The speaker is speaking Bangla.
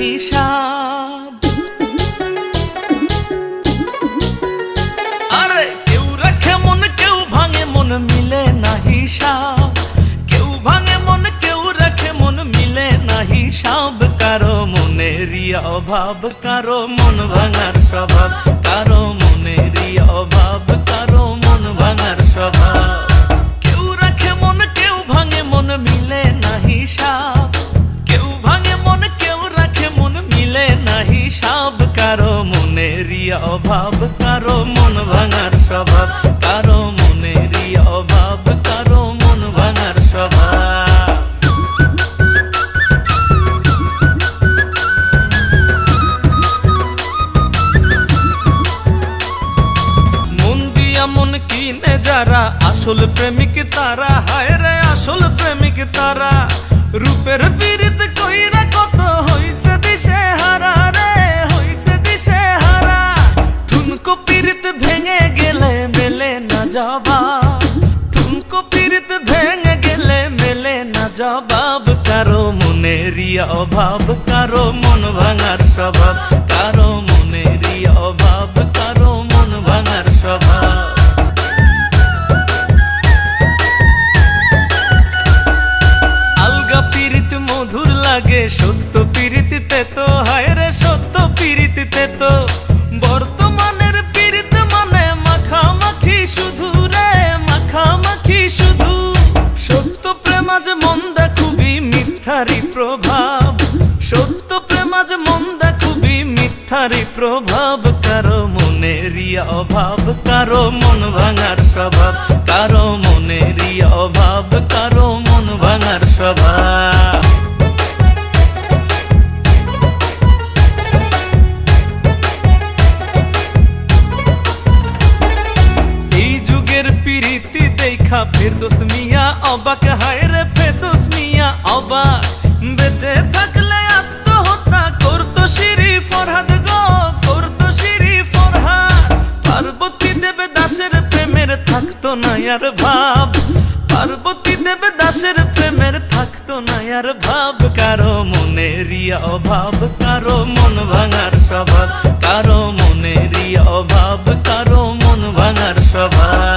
হিসাব। আরে কেউ রাখে মন কেউ ভাঙে মন মিলে না হিসাব। কেউ ভাঙে মন কেউ রাখে মন মিলে না হিসাব। কারো মনেরই অভাব কারো মন ভাঙার স্বভাব। কারো মনেরই অভাব কারো মন ভাঙার স্বভাব। কেউ রাখে মন কেউ ভাঙে মন মিলে না হিসাব। কেউ ভাঙে মন কেউ রাখে মন মিলে না হিসাব। কারো মনেরই অভাব কারো মন ভাঙার স্বভাব। কারো মনেরই অভাব কারো মন ভাঙার স্বভাব। মন দিয়া মন কিনে যারা আসল প্রেমিক তারা। হায় রে আসল প্রেমিক তারা। রূপের পীড়িত কইরা কত হইছে দিশে হারা রে হইছে দিশে হারা। ঠুনকো পীড়িত ভেঙে গেলে মেলে না জবাব। ঠুনকো পীড়িত ভেঙে গেলে মেলে না জবাব। কারো মনেরই অভাব কারো মন ভাঙার স্বভাব। কারো মনেরই অভাব কারো মন ভাঙার স্বভাব। আলগা পীড়িত মধুর লাগে সত্য পীড়িতিতে তো। হায় রে সত্য পীড়িতিতে তো। বর্তমানের পীড়িত মানে মাখামাখি শুধু রে মাখামাখি শুধু। সত্য প্রেম আজ মন্দা খুবই মিথ্যারই প্রভাব। সত্য প্রেম আজ মন্দা খুবই মিথ্যারই প্রভাব। কারো মনেরই অভাব কারো মন ভাঙার স্বভাব। কারো মনেরই অভাব কারো মন ভাঙার স্বভাব। এই যুগের প্রীতি দেখা ফেরদৌস মিয়া অবাক। হায় রে ফেরদৌস মিয়া অবাক। বেঁচে থাকলে আত্মহত্যা করতো শিরি ফরহাদ গো করতো শিরি ফরহাদ। পার্বতী দেবে দাসের প্রেমের থাকতো না আর ভাব। পার্বতী দেবে দাসের প্রেমের থাকতো না আর ভাব। কারো মনেরই অভাব কারো মন ভাঙার স্বভাব। কারো মনেরই অভাব কারো মন ভাঙার স্বভাব।